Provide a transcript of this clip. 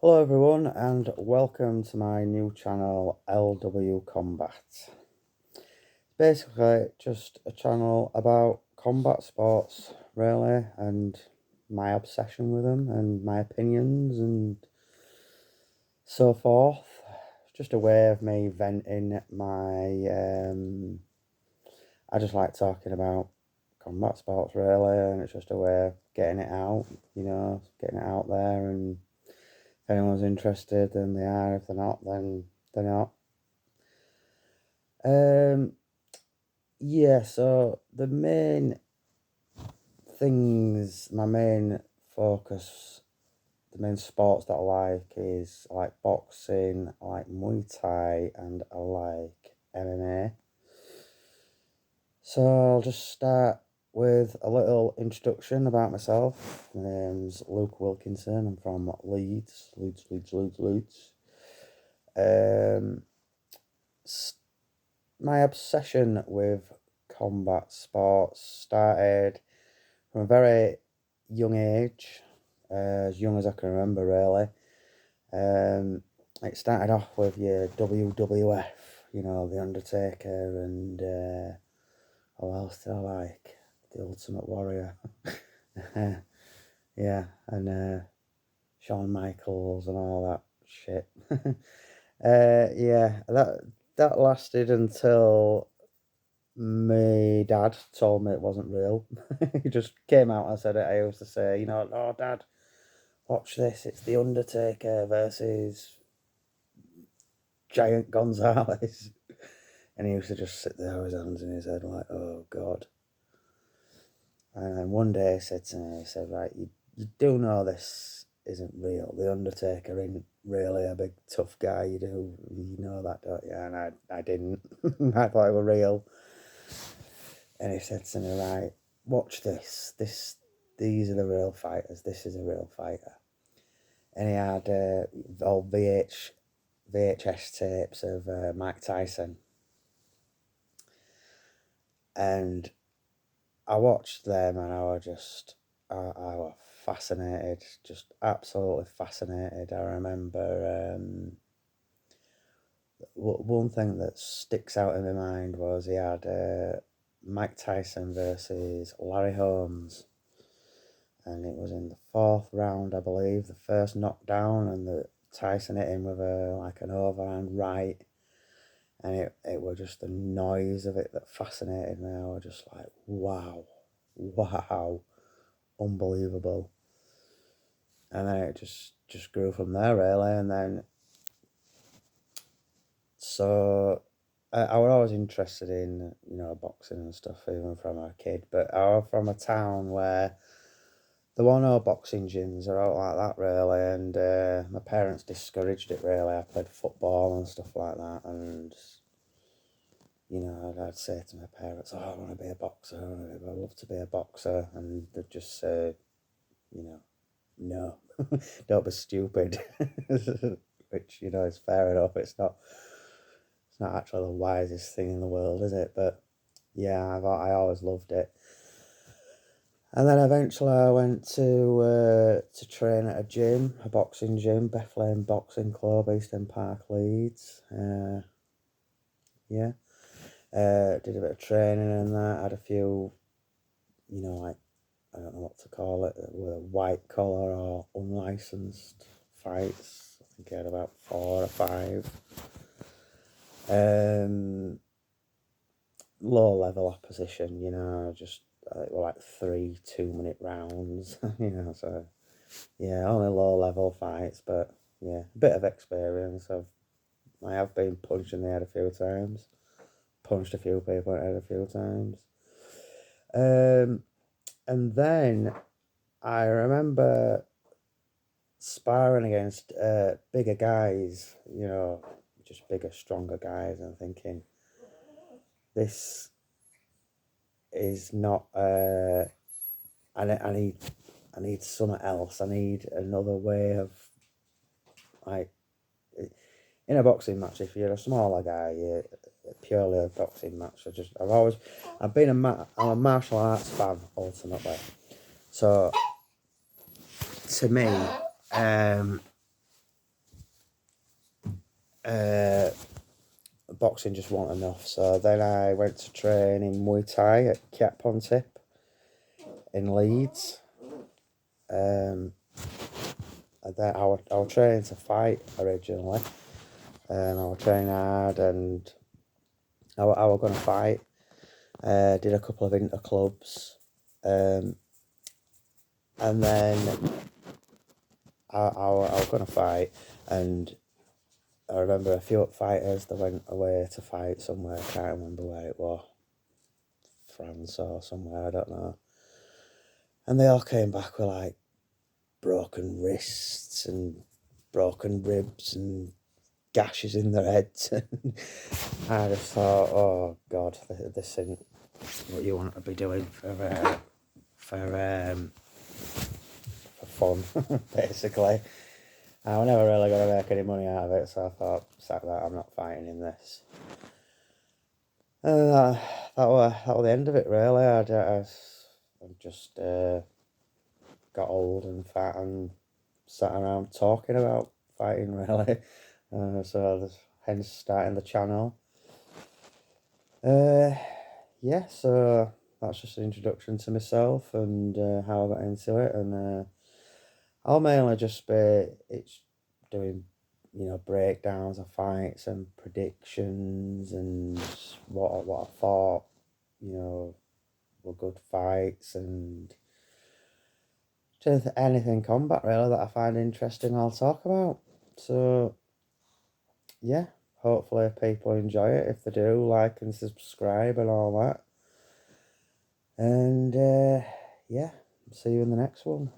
Hello everyone and welcome to my new channel LW Combat. Basically just a channel about combat sports really and my obsession with them and my opinions and so forth. Just a way of me venting I just like talking about combat sports really, and it's just a way of getting it out, getting it out there, and if anyone's interested, then they are. If they're not, then they're not. Um, yeah, so the main things, my main focus, the main sports that I like boxing, I like Muay Thai, and I like MMA. So I'll just start with a little introduction about myself. My name's Luke Wilkinson. I'm from Leeds. Um, my obsession with combat sports started from a very young age, as young as I can remember, really. It started off with your WWF, The Undertaker, and what else did I like? The Ultimate Warrior. Yeah, and Shawn Michaels and all that shit. Yeah, that lasted until my dad told me it wasn't real. He just came out and said it. I used to say, oh, Dad, watch this. It's The Undertaker versus Giant Gonzalez. And he used to just sit there with his hands in his head, like, oh, God. And then one day he said to me, he said, right, you do know this isn't real. The Undertaker isn't really a big tough guy. You know that, don't you? And I didn't. I thought it were real. And he said to me, right, watch this. These are the real fighters. This is a real fighter. And he had old VHS tapes of Mike Tyson. And I watched them and I was fascinated, just absolutely fascinated. I remember one thing that sticks out in my mind was he had Mike Tyson versus Larry Holmes, and it was in the fourth round, I believe, the first knockdown, and the Tyson hit him with an overhand right, and it was just the noise of it that fascinated me. I was just like, wow, unbelievable. And then it just grew from there really, and then so I was always interested in boxing and stuff even from a kid, but I was from a town where there were no boxing gyms or out like that really, and my parents discouraged it really. I played football and stuff like that, and I'd say to my parents, "Oh, I want to be a boxer. I'd love to be a boxer," and they'd just say, "No, don't be stupid," which is fair enough. It's not actually the wisest thing in the world, is it? But yeah, I always loved it. And then eventually I went to train at a gym, a boxing gym, Bethlehem Boxing Club, Eastern Park, Leeds. Yeah, did a bit of training and that. Had a few, like I don't know what to call it, were white collar or unlicensed fights. I think I had about 4 or 5. Low level opposition, just like 3 2-minute rounds, so yeah, only low level fights, but yeah, a bit of experience. I have been punched in the head a few times, punched a few people in the head a few times. And then I remember sparring against bigger guys, just bigger, stronger guys, and thinking, this is not. I need something else. I need another way of like in a boxing match. If you're a smaller guy, you're purely a boxing match. I'm a martial arts fan ultimately. So to me, um, boxing just wasn't enough. So then I went to train in Muay Thai at Cat Pontip in Leeds. And then I was training to fight originally. I was training hard and I was going to fight. Did a couple of inter clubs. And then I was going to fight, and I remember a few fighters that went away to fight somewhere. I can't remember where it was, France or somewhere, I don't know. And they all came back with like broken wrists and broken ribs and gashes in their heads. And I just thought, oh God, this isn't what you want to be doing for fun, basically. I was never really going to make any money out of it, so I thought, sack that, I'm not fighting in this. And that was the end of it, really. I just got old and fat and sat around talking about fighting, really. So hence starting the channel. Yeah, so that's just an introduction to myself and how I got into it, and I'll mainly just be doing, breakdowns of fights and predictions and what I thought, were good fights, and just anything combat really that I find interesting I'll talk about. So yeah, hopefully people enjoy it. If they do, like and subscribe and all that. And yeah, see you in the next one.